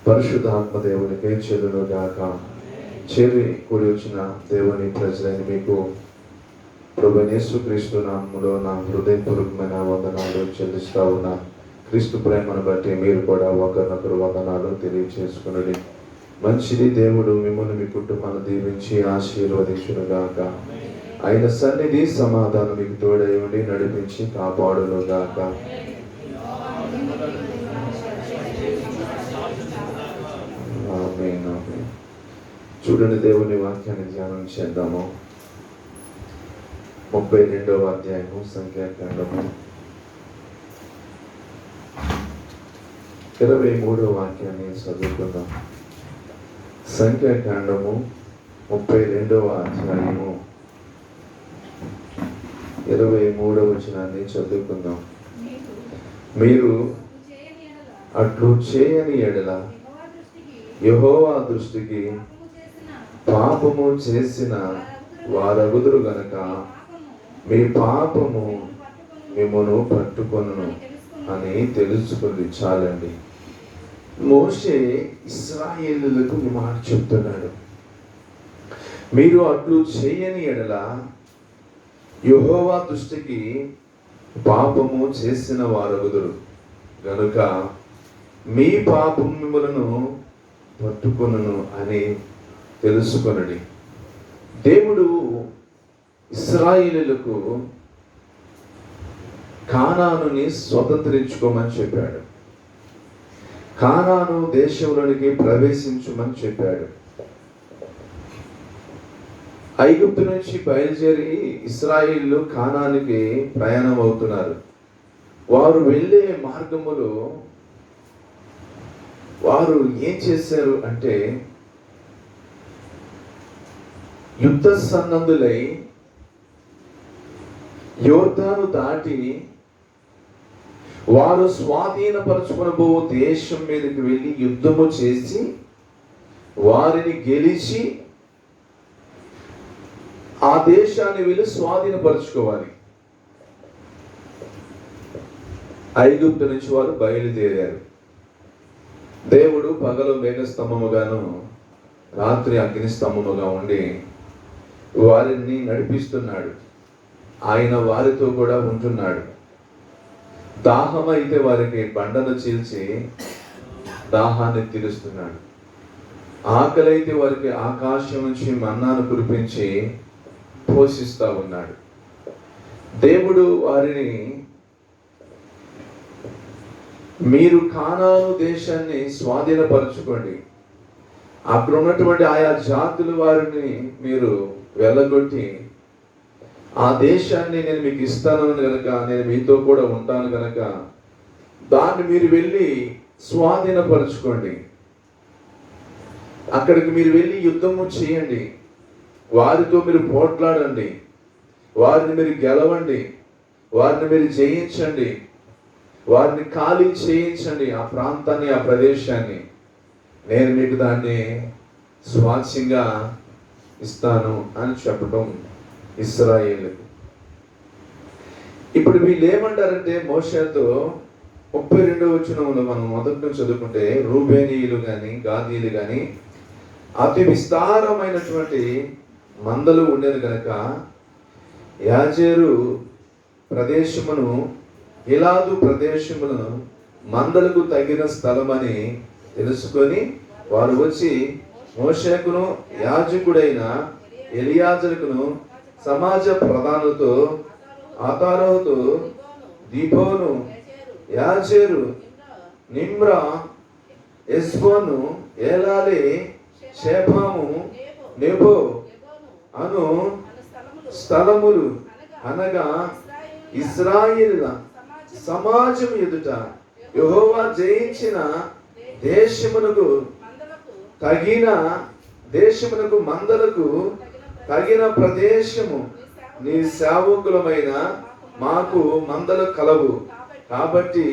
పరిశుద్ధాత్మ దేవునికి చెల్లును గాక. చేరి కూడి వచ్చిన దేవుని ప్రజలని మీకు ప్రభువైన యేసుక్రీస్తు నామములో నా హృదయపూర్వకమైన వందనాలు చెల్లిస్తా ఉన్నా. క్రీస్తు ప్రేమను బట్టి మీరు కూడా ఒకరినొకరు వందనాలు తెలియచేసుకున్నది. మంచిది. దేవుడు మిమ్మల్ని మీ కుటుంబాన్ని దీవించి ఆశీర్వదించును గాక. ఆయన సన్నిధి సమాధానం మీకు తోడై ఉండి నడిపించి కాపాడును గాక. ఆమేన్. చూడండి, దేవుని వాక్యాన్ని ధ్యానం చేద్దాము. 32వ అధ్యాయము సంఖ్యాకాండము 23వ వాక్యాన్ని చదువుకుందాం. సంఖ్యాకాండము 32వ అధ్యాయము 23వ వచనాన్ని చదువుకుందాం. మీరు అట్లు చేయని ఎడల యెహోవా దృష్టికి పాపము చేసిన వారగుదురు గనక మీ పాపము మిమ్మును పట్టుకొనును అని తెలుసుకుంది. చాలండి. మోషే ఇశ్రాయేలులకు ఈ మాట చెప్తున్నాడు. మీరు అట్లు చేయని ఎడల యెహోవా దృష్టికి పాపము చేసిన వారగుదురు గనుక మీ పాపం మిమ్ములను పట్టుకొనును అని తెలుసుకొనడి. దేవుడు ఇశ్రాయేలులకు కానానుని స్వతంత్రించుకోమని చెప్పాడు. కానాను దేశంలోనికి ప్రవేశించమని చెప్పాడు. ఐగుప్తు నుంచి బయలుదేరి ఇశ్రాయేలు కానానికి ప్రయాణం అవుతున్నారు. వారు వెళ్ళే మార్గములో వారు ఏం చేశారు అంటే, యుద్ధ సన్నద్ధులై యోర్దాను దాటి వారు స్వాధీనపరచుకొనబో దేశం మీదకి వెళ్ళి యుద్ధము చేసి వారిని గెలిచి ఆ దేశాన్ని వెళ్ళి స్వాధీనపరచుకోవాలి. ఐగుప్తు నుంచి వారు బయలుదేరారు. దేవుడు పగలు మేఘస్తంభముగాను రాత్రి అగ్నిస్తంభముగా ఉండి వారిని నడిపిస్తున్నాడు. ఆయన వారితో కూడా ఉంటున్నాడు. దాహం అయితే వారికి బండను చీల్చి దాహాన్ని తీరుస్తున్నాడు. ఆకలి అయితే వారికి ఆకాశం నుంచి మన్నాను కురిపించి పోషిస్తూ ఉన్నాడు. దేవుడు వారిని, మీరు కానాను దేశాన్ని స్వాధీనపరచుకోండి, అక్కడ ఉన్నటువంటి ఆయా జాతుల వారిని మీరు వెళ్ళగొట్టి ఆ దేశాన్ని నేను మీకు ఇస్తాను కనుక, నేను మీతో కూడా ఉంటాను కనుక దాన్ని మీరు వెళ్ళి స్వాధీనపరచుకోండి. అక్కడికి మీరు వెళ్ళి యుద్ధము చేయండి, వారితో మీరు పోట్లాడండి, వారిని మీరు గెలవండి, వారిని మీరు జయించండి, వారిని ఖాళీ చేయించండి. ఆ ప్రాంతాన్ని, ఆ ప్రదేశాన్ని నేను మీకు దాన్ని స్వాచ్యంగా ఇస్తాను అని చెప్పడం ఇశ్రాయేలుకు. ఇప్పుడు వీళ్ళు ఏమంటారంటే మోషేతో 32వ వచనంలో మనం మొదటి నుంచి చదువుకుంటే, రూబేనీయులు కానీ గాదీలు కానీ అతి విస్తారమైనటువంటి మందలు ఉండేది కనుక యాజేరు ప్రదేశమును గిలాదు ప్రదేశమును మందలకు తగిన స్థలమని తెలుసుకొని వారు వచ్చి మోషేకును యాజకుడైన ఎలియాజరుకును సమాజ ప్రధానులతో ఆతారోతో దీపోను యాజేరు నిమ్రా ఎస్బోను ఏలాలి షేబాము నెబో అను స్థలములు అనగా ఇశ్రాయేలుల సమాజం ఎదుట యెహోవా జయించిన దేశమునకు తగిన దేశమునకు మందలకు తగిన ప్రదేశము నీ సేవకులమైన మాకు మందలు కలవు. కాబట్టి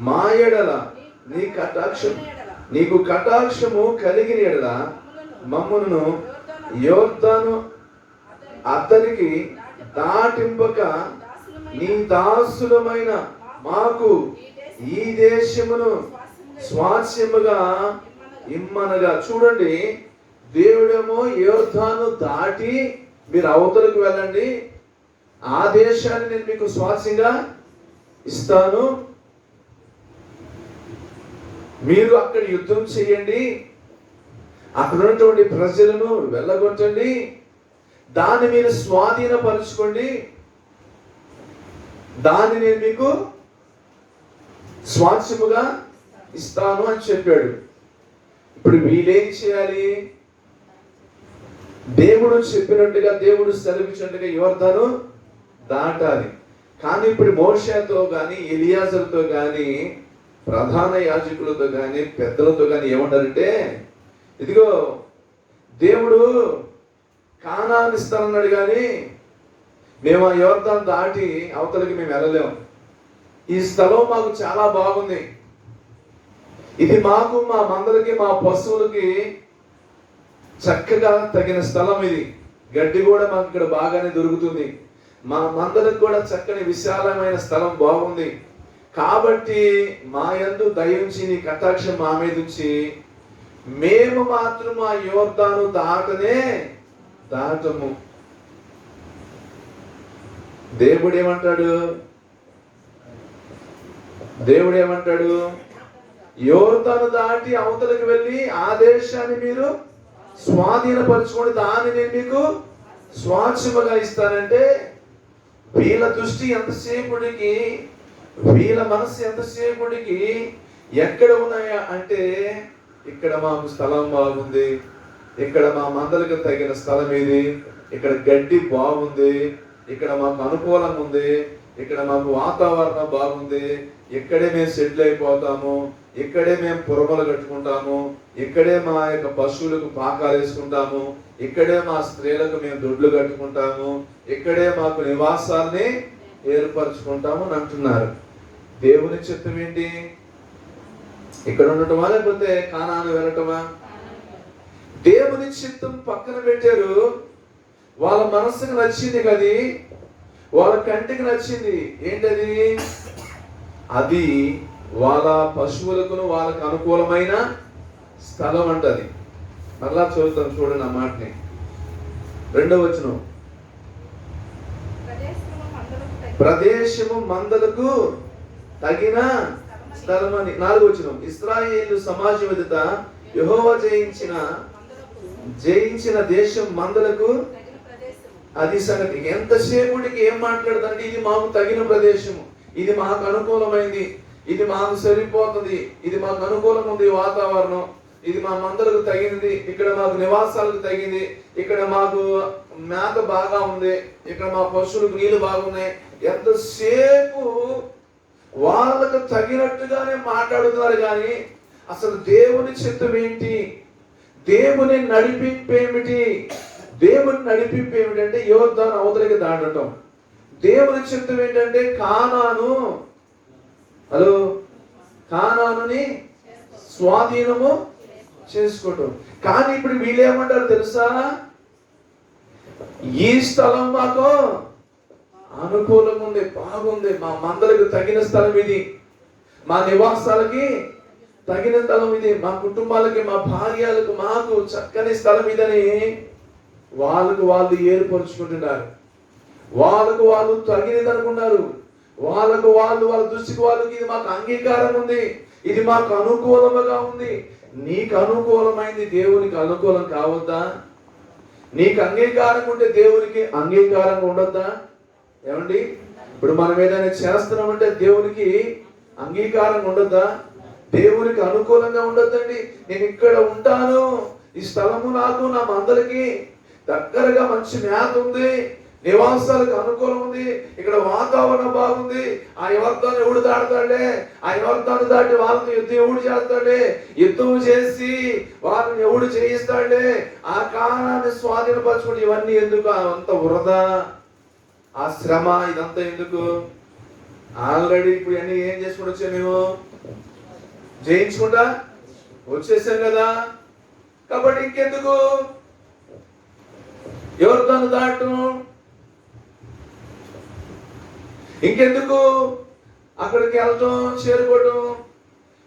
మా ఎడల నీకు కటాక్షము కలిగిన ఎడల మమ్మును యోర్దాను అతనికి దాటింపక నీ దాసులమైన మాకు ఈ దేశమును స్వాస్యముగా ఇమ్మనగా. చూడండి, దేవుడేమో యోర్దాను దాటి మీరు అవతలకు వెళ్ళండి, ఆ దేశాన్ని నేను మీకు స్వాస్యంగా ఇస్తాను, మీరు అక్కడ యుద్ధం చేయండి, అక్కడ ఉన్నటువంటి ప్రజలను వెళ్ళగొట్టండి, దాన్ని మీరు స్వాధీనపరచుకోండి, దాన్ని నేను మీకు స్వాస్యముగా ఇస్తాను అని చెప్పాడు. ఇప్పుడు వీళ్ళేం చేయాలి? దేవుడు చెప్పినట్టుగా, దేవుడు సెలవిచ్చినట్టుగా యోర్దాను దాటాలి. కానీ ఇప్పుడు మోషేతో కానీ, ఎలియాజరుతో కానీ, ప్రధాన యాజకులతో కానీ, పెద్దలతో కానీ ఏమంటారంటే, ఇదిగో దేవుడు కానాను ఇస్తానన్నాడు, కానీ మేము ఆ యోర్దాను దాటి అవతలకి మేము వెళ్ళలేము. ఈ స్థలం మాకు చాలా బాగుంది, ఇది మాకు, మా మందలకి, మా పశువులకి చక్కగా తగిన స్థలం, ఇది గడ్డి కూడా మాకు ఇక్కడ బాగానే దొరుకుతుంది, మా మందలకు కూడా చక్కని విశాలమైన స్థలం బాగుంది, కాబట్టి మా యందు దయ ఉంచి నీ కటాక్షం మా మీద ఉంచి మేము మాత్రం ఆ యోర్దాను దాటము. దేవుడు ఏమంటాడు? యోర్దాను దాటి అవతలకు వెళ్ళి ఆ దేశాన్ని మీరు స్వాధీనపరచుకోండి, దాన్ని నేను మీకు స్వాచ్ఛముగా ఇస్తానంటే, వీళ్ళ దృష్టి ఎంతసేపుడికి, వీళ్ళ మనసు ఎంతసేపుడికి ఎక్కడ ఉన్నాయా అంటే, ఇక్కడ మాకు స్థలం బాగుంది, ఇక్కడ మా మందలకు తగిన స్థలం ఇది, ఇక్కడ గడ్డి బాగుంది, ఇక్కడ మాకు అనుకూలంగా ఉంది, ఇక్కడ మాకు వాతావరణం బాగుంది, ఇక్కడే మేము సెటిల్ అయిపోతాము, ఇక్కడే మేము పురమలు కట్టుకుంటాము, ఇక్కడే మా యొక్క పశువులకు పాకాలు వేసుకుంటాము, ఇక్కడే మా స్త్రీలకు మేము దొడ్లు కట్టుకుంటాము, ఇక్కడే మాకు నివాసాన్ని ఏర్పరచుకుంటాము అని అంటున్నారు. దేవుని చిత్తం ఏంటి? ఇక్కడ ఉండటమా లేకపోతే కానాను వెళ్ళటమా? దేవుని చిత్తం పక్కన పెట్టారు. వాళ్ళ మనసుకు నచ్చింది కది, వాళ్ళ కంటికి నచ్చింది ఏంటది? అది వాళ్ళ పశువులకు వాళ్ళకు అనుకూలమైన స్థలం అంటది. మరలా చదువుతాం, చూడండి ఆ మాటని. 2వ వచనం, ప్రదేశము మందలకు తగిన స్థలమని. 4వ వచనం, ఇశ్రాయేలు సమాజం ఎదుట యెహోవా జయించిన దేశం మందలకు అది సంగతి. ఎంతసేపుడికి ఏం మాట్లాడుతుందంటే, ఇది మాకు తగిన ప్రదేశము, ఇది మాకు అనుకూలమైంది, ఇది మాకు సరిపోతుంది, ఇది మాకు అనుకూలంగా ఉంది వాతావరణం, ఇది మా మందలకు తగినది, ఇక్కడ మాకు నివాసాలకు తగింది, ఇక్కడ మాకు మేత బాగా ఉంది, ఇక్కడ మా పశువులకు నీళ్లు బాగున్నాయి. ఎంతసేపు వాళ్ళకు తగినట్టుగానే మాట్లాడుతున్నారు, కానీ అసలు దేవుని చిత్తం ఏంటి, దేవుని నడిపింపేమిటి? దేవుని నడిపింపు ఏమిటంటే యోర్దాను అవతలికి దాటడం. దేవుని చిత్తం ఏంటంటే కానానుని స్వాధీనము చేసుకోవటం. కానీ ఇప్పుడు వీళ్ళేమంటారు తెలుసా? ఈ స్థలం మాకు అనుకూలంగా ఉంది, బాగుంది, మా మందలకు తగిన స్థలం ఇది, మా నివాసాలకి తగిన స్థలం ఇది, మా కుటుంబాలకి, మా భార్యలకు, మాకు చక్కని స్థలం ఇదని వాళ్ళకు వాళ్ళు ఏర్పరుచుకుంటున్నారు. వాళ్ళకు వాళ్ళు తగినది అనుకున్నారు. వాళ్ళకు వాళ్ళు, వాళ్ళ దృష్టికి వాళ్ళకి ఇది మాకు అంగీకారం ఉంది, ఇది మాకు అనుకూలముగా ఉంది. నీకు అనుకూలమైంది దేవునికి అనుకూలం కావద్దా? నీకు అంగీకారం ఉంటే దేవునికి అంగీకారంగా ఉండొద్దా? ఏమండి, ఇప్పుడు మనం ఏదైనా చేస్తున్నామంటే దేవునికి అంగీకారంగా ఉండొద్దా? దేవునికి అనుకూలంగా ఉండొద్దండి. నేను ఇక్కడ ఉంటాను, ఈ స్థలము నాకు, నా మందలకి దగ్గరగా మంచి మేత ఉంది, నివాసాలకు అనుకూలం ఉంది, ఇక్కడ వాతావరణం బాగుంది, ఆ యువర్తాన్ని ఎవడు దాడతాడే, ఆ యువర్తాన్ని దాటి వాళ్ళని యుద్ధం ఎవడు చేస్తాడే, యుద్ధం చేసి వాళ్ళని ఎవడు చేయిస్తాడే, ఆ కాలాన్ని స్వాధీనపరచుకుంటే ఇవన్నీ ఎందుకు? అంత వృధా, ఆ శ్రమ, ఇదంతా ఎందుకు? ఆల్రెడీ ఇప్పుడు అన్ని ఏం చేసుకుంటూ వచ్చాం, మేము జయించుకుంటా వచ్చేసాం కదా, కాబట్టి ఇంకెందుకు యోర్దాను దాటం? ఇంకెందుకు అక్కడికి వెళ్ళటం, చేరుకోవటం?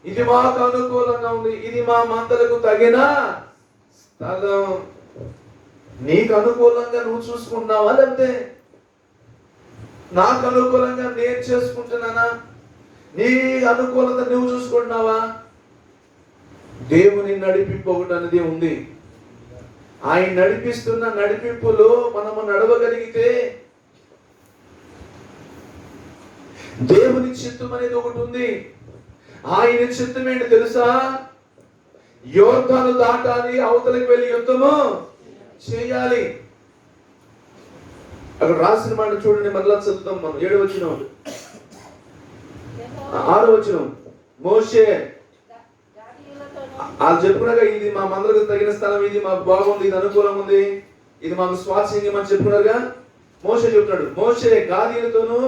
ఇది మాకు అనుకూలంగా ఉంది, ఇది మా మందలకు తగిన స్థలం. నీకు అనుకూలంగా నువ్వు చూసుకుంటున్నావా, లేకపోతే నాకు అనుకూలంగా నేను చేసుకుంటున్నానా? నీ అనుకూలత నువ్వు చూసుకుంటున్నావా? దేవుని నడిపింపు ఒకటి అనేది ఉంది. ఆయన నడిపిస్తున్న నడిపింపులో మనము నడవగలిగితే, దేవుని చిత్తం అనేది ఒకటి ఉంది. ఆయన చిత్తం ఏంటి తెలుసా? యోర్దాను దాటాలి, అవతలికి వెళ్ళి యుద్ధము చేయాలి. అక్కడ రాసిన మాట చూడండి, మరలా చదువుతాం మనం. 7వ వచనం, 6వ వచనం. మోషే వాళ్ళు చెప్పుకున్నాక, ఇది మా మందలకు తగిన స్థలం, ఇది మాకు బాగుంది, ఇది అనుకూలం ఉంది, ఇది మాకు స్వాస్థ్యం అని చెప్పుకున్నారుగా. మోషే చెప్తున్నాడు, మోషే గాదీలతోనూ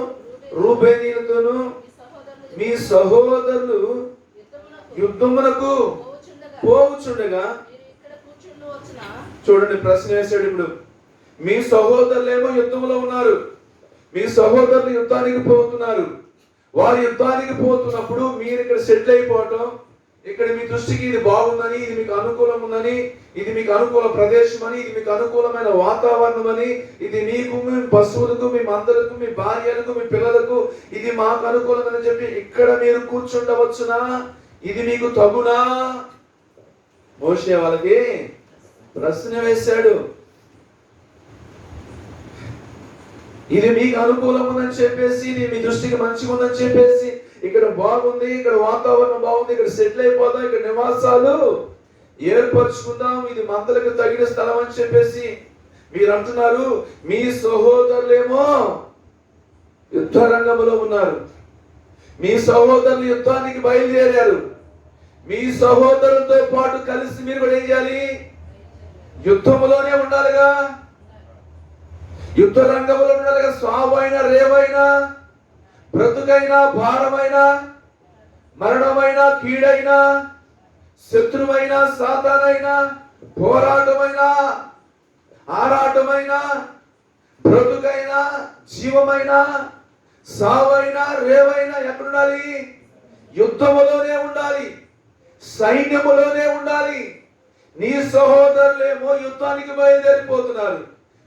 రూబేనీలతోనూ మీ సహోదరులు యుద్ధమునకు పోవుచుండగా. చూడండి, ప్రశ్న వేశాడు ఇప్పుడు. మీ సహోదరులేమో యుద్ధంలో ఉన్నారు, మీ సహోదరులు యుద్ధానికి పోతున్నారు. వారు యుద్ధానికి పోతున్నప్పుడు మీరు ఇక్కడ సెటిల్ అయిపోవటం, ఇక్కడ మీ దృష్టికి ఇది బాగుందని, ఇది మీకు అనుకూలం ఉందని, ఇది మీకు అనుకూల ప్రదేశం అని, ఇది మీకు అనుకూలమైన వాతావరణం అని, ఇది మీకు, మీ పశువులకు, మీ మందలకు, మీ భార్యలకు, మీ పిల్లలకు ఇది మాకు అనుకూలమని చెప్పి ఇక్కడ మీరు కూర్చుండవచ్చునా? ఇది మీకు తగునా? మోషే వాళ్ళకి ప్రశ్న వేశాడు. ఇది మీకు అనుకూలం ఉందని చెప్పేసి, ఇది మీ దృష్టికి మంచిగా ఉందని చెప్పేసి, ఇక్కడ బాగుంది, ఇక్కడ వాతావరణం బాగుంది, ఇక్కడ సెటిల్ అయిపోదాం, ఇక్కడ నివాసాలు ఏర్పరచుకుందాం, ఇది మందలకు తగిన స్థలం అని చెప్పేసి మీరు అంటున్నారు. మీ సహోదరులేమో యుద్ధ రంగంలో ఉన్నారు, మీ సహోదరులు యుద్ధానికి బయలుదేరారు. మీ సహోదరులతో పాటు కలిసి మీరు కూడా ఏం చేయాలి? యుద్ధములోనే ఉండాలిగా, యుద్ధ రంగంలో ఉండాలిగా. స్వావైనా రేవైనా, బ్రతుకైనా భారమైనా, మరణమైనా కీడైనా, శత్రువైనా సాతానైనా, పోరాటమైనా ఆరాటమైనా, బ్రతుకైనా జీవమైనా, సావైనా రేవైనా ఎక్కడుండాలి? యుద్ధములోనే ఉండాలి, సైన్యములోనే ఉండాలి. నీ సహోదరులేమో యుద్ధానికి బయలుదేరిపోతున్నారు,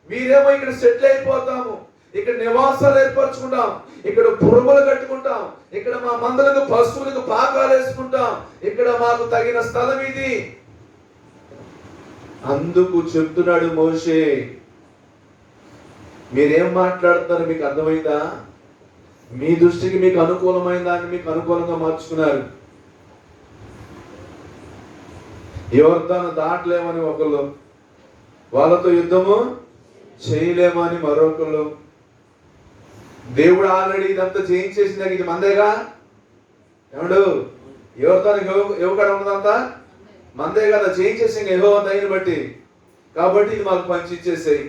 మీరేమో ఇక్కడ సెటిల్ అయిపోతాము, ఇక్కడ నివాసాలు ఏర్పరచుకుంటాం, ఇక్కడ పురుగులు కట్టుకుంటాం, ఇక్కడ మా మందలకు పశువులకు పాకాలు వేసుకుంటాం, ఇక్కడ మాకు తగిన స్థలం ఇది. అందుకు చెప్తున్నాడు మోషే, మీరేం మాట్లాడుతున్నారు మీకు అర్థమైందా? మీ దృష్టికి మీకు అనుకూలమైన దాన్ని మీకు అనుకూలంగా మార్చుకున్నారు. యోర్దాను దాటలేమని ఒకళ్ళు, వాళ్ళతో యుద్ధము చేయలేమని మరొకళ్ళు. దేవుడు ఆల్రెడీ ఇదంతా చేయించేసిందా? ఇది మందేగా. ఏమండు, యోర్దానికి యువకడ ఉన్నదంతా మందే కదా, చేయించేసి యెహోవా దయని బట్టి. కాబట్టి ఇది మాకు పంచిచ్చేసాయి,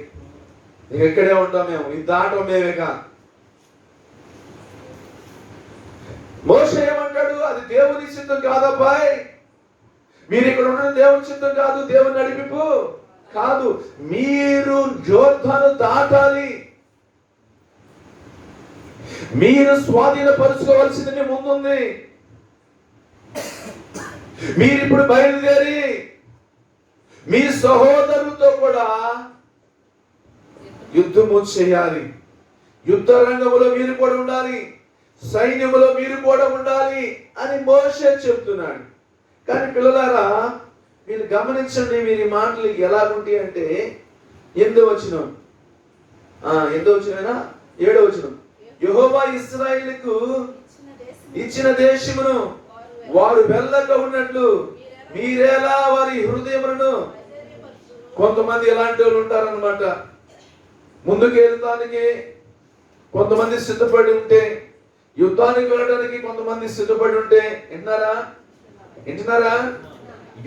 ఇంక ఎక్కడే ఉంటాం మేము, ఇది దాటం మేమేగా. మోషే ఏమంటాడు? అది దేవుని చిత్తం కాదబ్బాయ్, మీరు ఇక్కడ ఉన్న దేవుని చిత్తం కాదు, దేవుని నడిపింపు కాదు. మీరు యోర్దాను దాటాలి, మీరు స్వాధీనపరుచుకోవాల్సింది మీ ముందుంది. మీరు ఇప్పుడు బయలుదేరి మీ సహోదరులతో కూడా యుద్ధము చేయాలి. యుద్ధ రంగంలో మీరు కూడా ఉండాలి, సైన్యములో మీరు కూడా ఉండాలి అని మోషే చెప్తున్నాడు. కానీ పిల్లలారా, మీరు గమనించండి, వీరి మాటలు ఎలాగుంటాయి అంటే, 8వ వచనం, 8వ వచనమేనా? 7వ వచనం. యెహోవా ఇశ్రాయేలుకు ఇచ్చిన దేశమును వారు వెళ్ళక ఉన్నట్లు మీరేలా వారి హృదయములను. కొంతమంది ఎలాంటి వాళ్ళు ఉంటారన్నమాట, ముందుకు వెళ్తానికి కొంతమంది సిద్ధపడి ఉంటే, యుద్ధానికి వెళ్ళడానికి కొంతమంది సిద్ధపడి ఉంటే, వింటున్నారా?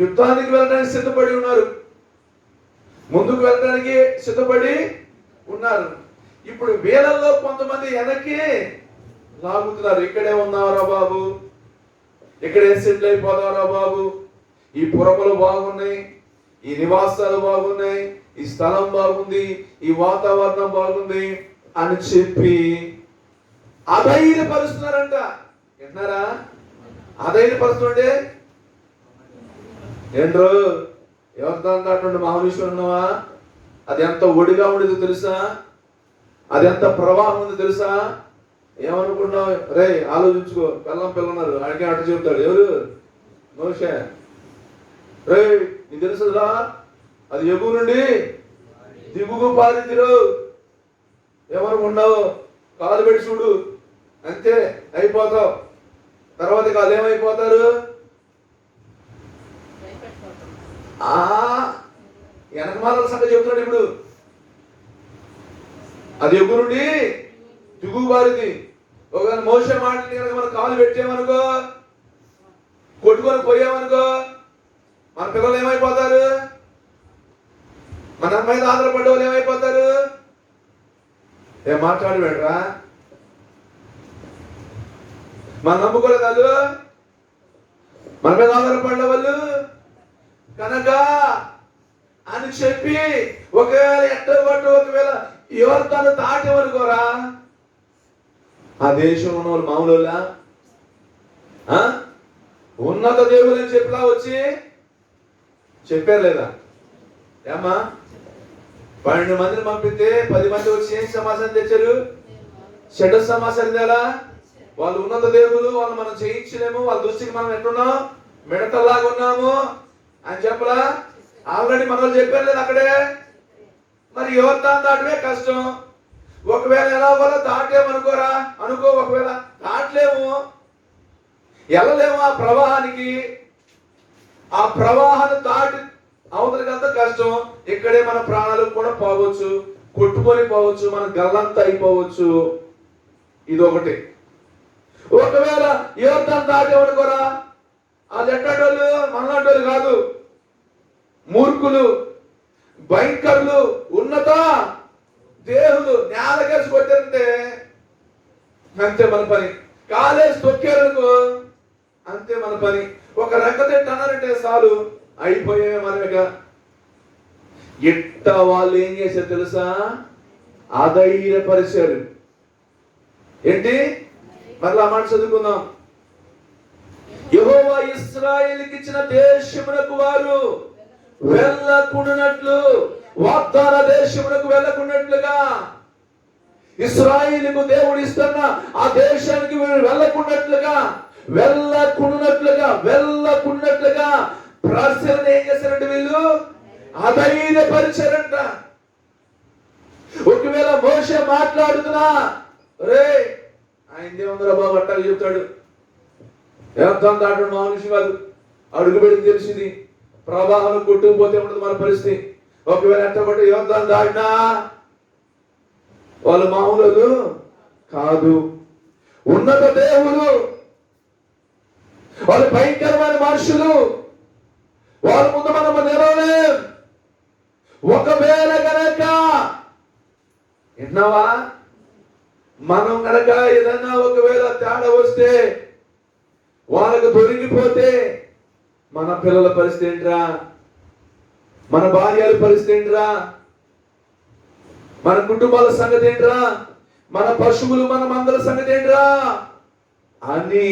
యుద్ధానికి వెళ్ళడానికి సిద్ధపడి ఉన్నారు, ముందుకు వెళ్ళడానికి సిద్ధపడి ఉన్నారు. ఇప్పుడు వేలల్లో కొంతమంది వెనక్కి లాగుతున్నారు. ఇక్కడే ఉన్నారా బాబు, ఇక్కడే సెటిల్ అయిపోతారా బాబు, ఈ పురములు బాగున్నాయి, ఈ నివాసాలు బాగున్నాయి, ఈ స్థలం బాగుంది, ఈ వాతావరణం బాగుంది అని చెప్పి అధైర్యపరుస్తున్నారంట. వింటున్నారా? అధైర్యపరుస్తుండే ఏంట్రో ఎవరితో అంటాడు మహావిశ్వం ఉన్నావా? అది ఎంత ఒడిగా ఉండేదో తెలుసా? అది ఎంత ప్రవాహం ఉందో తెలుసా? ఏమనుకున్నావు? రే ఆలోచించుకో. పిల్లన్నారు ఆయనకే అటు చెబుతాడు. ఎవరు? మోషే. రే నీకు తెలుసుదా అది ఎగువ నుండి దిగుగు పారిందిరు. ఏమనుకున్నావు? కాలు పెట్టి చూడు, అంతే అయిపోతావు. తర్వాత కాదు ఏమైపోతారు? వెనకమాల సంగతి చెబుతున్నాడు ఇప్పుడు. అది ఎగువ నుండి దిగుగు పారింది. ఒకవేళ మోసే మాటలు కనుక మనం కాలు పెట్టామనుకో, కొట్టుకొని పోయామనుకో, మన పిల్లలు ఏమైపోతారు? మన మీద ఆధారపడ్డ వాళ్ళు ఏమైపోతారు? ఏం మాట్లాడి పెట్టరా? మన నమ్ముకోలేదు వాళ్ళు, మన మీద ఆధారపడ్డ వాళ్ళు కనుక అని చెప్పి ఒకవేళ ఎట్టబట్టు ఒకవేళ ఎవరు తను దాటేమనుకోరా, ఆ దేశంలో ఉన్న వాళ్ళు మామూలు ఉన్నత దేవుడు అని చెప్పిలా వచ్చి చెప్పారు లేదా? ఏమ్మా 12 మందిని పంపితే 10 మంది వచ్చి ఏం సమాచారం తెచ్చారు? చెడ్డ సమాచారం తేలా. వాళ్ళు ఉన్నత దేవులు, వాళ్ళు మనం చేయించలేము, వాళ్ళ దృష్టికి మనం ఎట్టున్నాం, మిడతల్లాగా ఉన్నాము అని చెప్పలా. ఆల్రెడీ మనం చెప్పారు లేదు అక్కడే. మరి ఎవరు దాటమే కష్టం. ఒకవేళ ఎలా వల్ల దాటేమనుకోరా అనుకో, ఒకవేళ దాటలేము, వెళ్ళలేము ఆ ప్రవాహానికి. ఆ ప్రవాహాన్ని దాటి అవతలికంత కష్టం. ఇక్కడే మన ప్రాణాలు కూడా పోవచ్చు, కొట్టుకొని పోవచ్చు, మన గల్లంతా అయిపోవచ్చు. ఇది ఒకటి. ఒకవేళ యోర్దాను దాటేమనుకోరా, అది ఎట్టోళ్ళు మనలాంటోళ్ళు కాదు, మూర్ఖులు, భయంకరులు, ఉన్నత దేవులు నేలకేసి కొట్టారంటే అంతే మన పని. కాలేసి తొక్కారనుకో అంతే మన పని. ఒక రెక్కతెట్టు అన్నారంటే చాలు, అయిపోయే మనగా. ఇట్ట వాళ్ళు ఏం చేశారు తెలుసా? అధైర్యపరిచారు. ఏంటి? మరలా మాట చదువుకుందాం. యెహోవా ఇశ్రాయేలుకి ఇచ్చిన దేశమునకు వారు వెళ్ళకుండానట్లు, వాగ్దాన దేశమునకు వెళ్ళకుండాట్లుగా, ఇశ్రాయేలుకు దేవుడు ఇస్తున్న ఆ దేశానికి వీరు వెళ్ళకుండాట్లుగా ప్రజలను ఏం చేశారంటే వీళ్ళు అధైర్యపరిచారంట. ఒకవేళ మోషే మాట్లాడుతున్నా, రే ఆయన దేవుందరా బాబు అట్టాలు చెప్తాడు, ఏమర్థం దాటడం మనిషి కాదు, అడుగు పెడితే తెలిసింది, ప్రవాహం కొట్టుకుపోతే ఉండదు మన పరిస్థితి. ఒకవేళ ఎంతబట్టి యోర్దాను దాటినా వాళ్ళు మామూలు కాదు, ఉన్నత దేవులు, వాళ్ళు భయంకరమైన మనుషులు. వాళ్ళ ముందు మనం నిలవలేం. ఒకవేళ గనక విన్నావా, మనం గనక ఏదన్నా ఒకవేళ తేడా వస్తే, వాళ్ళకు దొరికిపోతే మన పిల్లల పరిస్థితి ఏంట్రా, మన భార్యల పరిస్థితి ఏంట్రా, మన కుటుంబాల సంగతి ఏంట్రా, మన పశువులు మన మందల సంగతి ఏంట్రా అని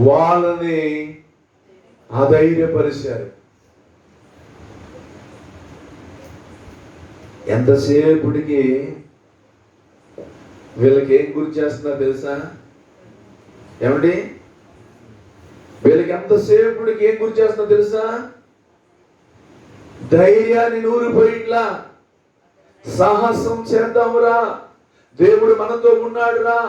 వాళ్ళని అధైర్యపరిచారు. ఎంతసేపటికి వీళ్ళకి ఏం గురి చేస్తున్నా తెలుసా? ఏమండి, వీళ్ళకి ఎంతసేపటికి ఏం గురి చేస్తున్నా తెలుసా? ధైర్యాన్ని నూరిపోయిట్లా, సాహసం చేద్దామురా, దేవుడు మనతో ఉన్నాడురా,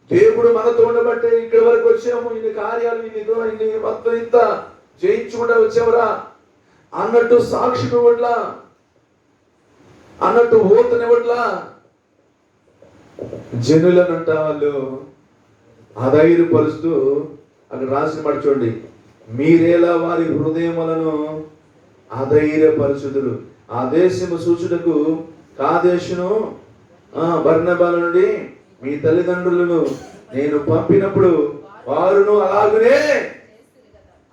దేవుడు మనతో ఉండబట్టే ఇక్కడి వరకు వచ్చాము, ఇన్ని కార్యాలు ఇన్ని మొత్తం ఇంత జయించుకుంటా వచ్చావురా అన్నట్టు సాక్షినివ్వట్లా, అన్నట్టు ఓతనివ్వట్లా. జనులనంట వాళ్ళు అధైర్యపరుస్తూ అక్కడ రాసిన మాట చూడండి, మీరేలా వారి హృదయములను అధైర్యపరచుదురు. ఆ దేశము సూచుటకు కాదేశును బర్నబా నుండి మీ తల్లిదండ్రులను నేను పంపినప్పుడు వారును అలాగనే.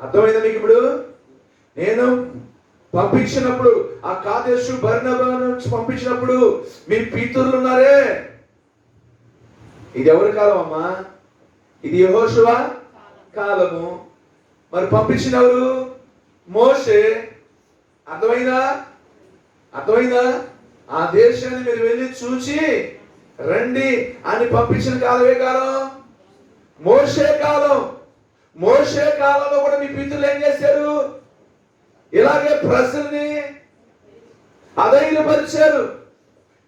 అర్థమైందా మీకు? ఇప్పుడు నేను పంపించినప్పుడు, ఆ కాదేశు బర్నబా నుంచి పంపించినప్పుడు మీ పితరులు ఉన్నారే. ఇది ఎవరి కాలం అమ్మా? ఇది యెహోషువ కాలము. మరి పంపించిన ఎవరు? మోషే. అర్థమైందా? ఆ దేశాన్ని మీరు వెళ్ళి చూచి రండి అని పంపించిన కాలం ఏ కాలం? మోషే కాలం. మోషే కాలంలో కూడా మీ పితరులు ఏం చేశారు? ఇలాగే ప్రజల్ని అధైర్యపరిచారు,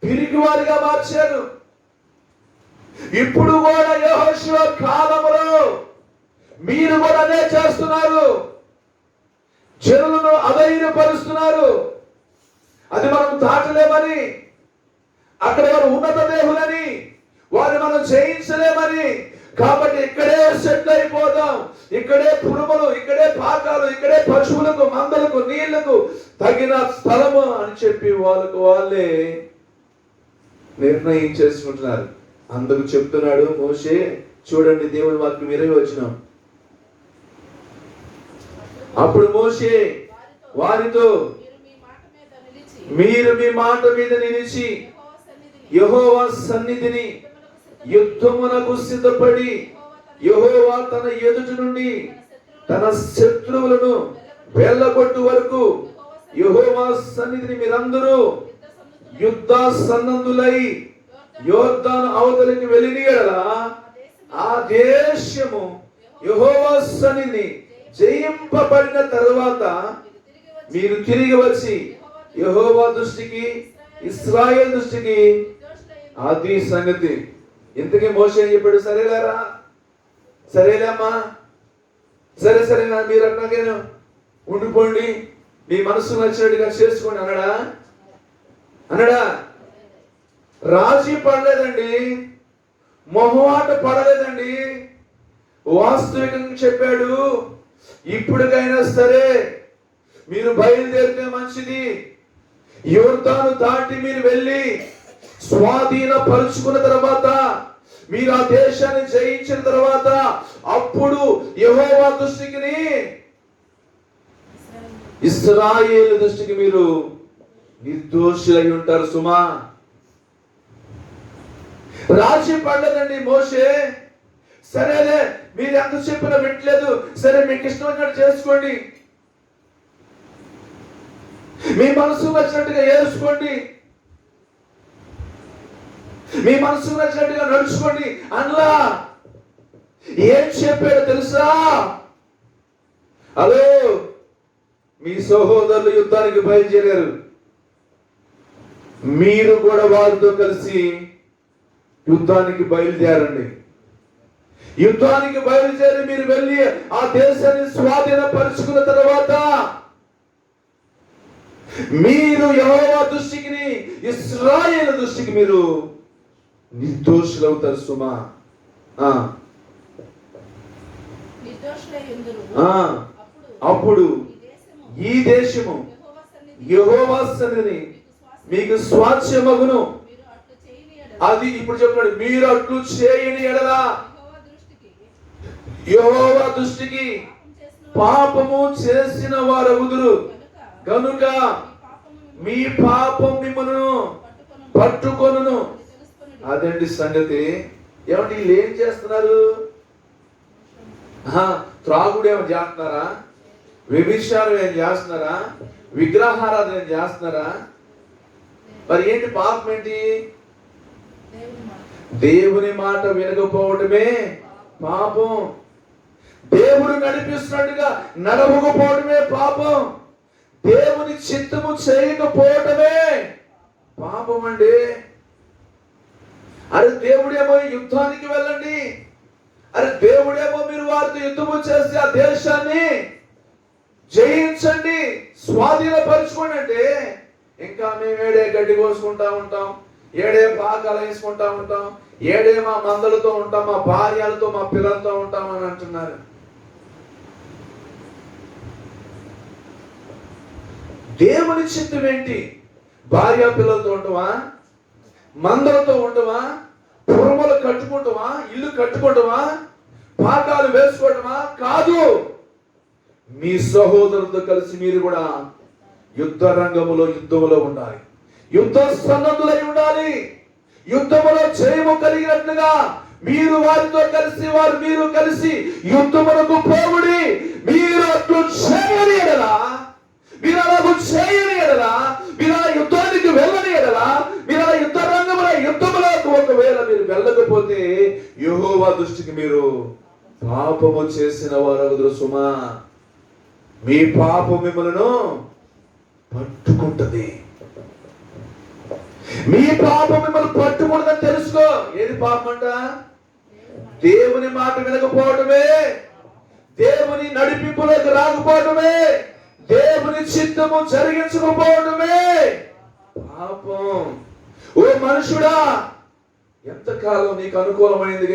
పిరికివారిగా మార్చారు. ఇప్పుడు కూడా యెహోషువ కాలంలో మీరు కూడా అదే చేస్తున్నారు. జనులను అధైర్యపరుస్తున్నారు. అది మనం దాటలేమని, అక్కడ వారు ఉన్నత దేవులని, వారిని మనం జయించలేమని. కాబట్టి ఇక్కడే సెటిల్ అయిపోదాం, ఇక్కడే పురుగులు, ఇక్కడే పాకాలు, ఇక్కడే పశువులకు, మందలకు, నీళ్లకు తగిన స్థలము అని చెప్పి వాళ్ళే నిర్ణయం చేసుకుంటున్నారు. అందుకు చెప్తున్నాడు మోషే, చూడండి దేవుని వాక్యం 20 వచనం. అప్పుడు మోషే వారితో, మీరు మీ మాట మీద నిలిచి యెహోవా సన్నిధిని యుద్ధమునకు సిద్ధపడి, యెహోవా తన ఎదుట నుండి తన శత్రువులను వెళ్ళగొట్టు వరకు యెహోవా సన్నిధిని మీరందరూ యుద్ధ సన్నద్ధులై యోర్దాను అవతలికి వెళ్ళిన యెడల ఆ దేశము యెహోవా సన్నిధిని జయింపబడిన తరువాత మీరు తిరిగి వచ్చి యెహోవా దృష్టికి, ఇశ్రాయేలు దృష్టికి అది సంగతి. ఇంతకీ మోషే ఏం చెప్పాడు? సరేలేరా, సరేలేమ్మా, సరేనా, మీరు అట్లాగేను ఉండిపోండి, మీ మనసు నచ్చినట్టుగా చేసుకోండి అన్నాడా? రాజీ పడలేదండి, మొహమాట పడలేదండి. వాస్తవికంగా చెప్పాడు, ఇప్పటికైనా సరే మీరు బయలుదేరితే మంచిది. యోర్దాను దాటి మీరు వెళ్ళి స్వాధీనపరుచుకున్న తర్వాత, మీరు ఆ దేశాన్ని జయించిన తర్వాత, అప్పుడు యెహోవా దృష్టికి, ఇశ్రాయేలు దృష్టికి మీరు నిర్దోషులై ఉంటారు సుమా. రాజీ పడలేదండి మోషే. సరేలే, మీరు ఎంత చెప్పినా వింటలేదు, సరే మీకు ఇష్టం వచ్చినట్టు చేసుకోండి, మీ మనసు వచ్చినట్టుగా ఏసుకోండి, మీ మనసు నచ్చినట్టుగా నడుచుకోండి అన్లా. ఏం చెప్పాడో తెలుసా? హలో, మీ సహోదరులు యుద్ధానికి బయలుదేరారు, మీరు కూడా వారితో కలిసి యుద్ధానికి బయలుదేరండి. యుద్ధానికి బయలుదేరి మీరు వెళ్ళి ఆ దేశాన్ని స్వాధీనపరుచుకున్న తర్వాత మీరు యెహోవా దృష్టికి, ఇశ్రాయేలు దృష్టికి మీరు నిర్దోషులవుతారు సుమా. అప్పుడు ఈ దేశము యెహోవా సన్నిధిని మీకు స్వాస్థ్యమగును. అది ఇప్పుడు చెప్పండి, మీరు అట్లు చేయని ఎడల యెహోవా దృష్టికి పాపము చేసిన వారగుదురు కనుక మీ పాపం మిమ్మల్ని పట్టుకొనును. అదండి సంగతి. ఏమంటే వీళ్ళు ఏం చేస్తున్నారు? త్రాగుడు ఏమైనా చేస్తున్నారా? వ్యభిచారం ఏం చేస్తున్నారా? విగ్రహారాధన ఏం చేస్తున్నారా? మరి ఏంటి పాపం? ఏంటి? దేవుని మాట వినకపోవటమే పాపం. దేవుడు నడిపిస్తున్నట్టుగా నడవకపోవటమే పాపం. దేవుని చిత్తము చేయకపోవటమే పాపం అండి. అరే దేవుడేమో యుద్ధానికి వెళ్ళండి, అరే దేవుడేమో మీరు వారితో యుద్ధము చేసి ఆ దేశాన్ని జయించండి, స్వాధీనపరుచుకోండి అంటే, ఇంకా మేము ఏడే గడ్డి కోసుకుంటా ఉంటాం, ఏడే పాకాలు వేసుకుంటా ఉంటాం, ఏడే మా మందలతో ఉంటాం, మా భార్యలతో మా పిల్లలతో ఉంటాం అని అంటున్నారు. దేవుని చిత్తం ఏంటి? భార్య పిల్లలతో ఉండవా? మందలతో ఉండవా? పురములు కట్టుకుంటావా? ఇల్లు కట్టుకుంటావా? పాకాలు వేసుకోవటమా? కాదు. మీ సహోదరులతో కలిసి మీరు కూడా యుద్ధములో ఉండాలి, యుద్ధ సన్నద్ధులై ఉండాలి. యుద్ధములో జయము కలిగినట్లుగా మీరు వారితో కలిసి మీరు కలిసి యుద్ధమునకు పోవుడి. మీరు అట్లు చేయని ఎడలా, మీరు అలాగూ చేయని ఎడలా, మీరు ఆ యుద్ధానికి వెళ్ళని ఎడలా, మీరు ఆ యుద్ధ రంగముల యుద్ధములకు ఒకవేళ మీరు వెళ్ళకపోతే యెహోవా దృష్టికి మీరు పాపము చేసిన వారగుదురు సుమా. మీ పాపం మిమ్మలను పట్టుకుంటది. మీ పాపం మిమ్మల్ని పట్టుకుంటుందని తెలుసుకో. ఏది పాపం అంట? దేవుని మాట వినకపోవడమే, దేవుని నడిపింపులోకి రాకపోవడమే, దేవుని చిత్తము జరిగించకపోవడమే పాపం. ఓ మనుషుడా, ఎంతకాలం నీకు అనుకూలమైంది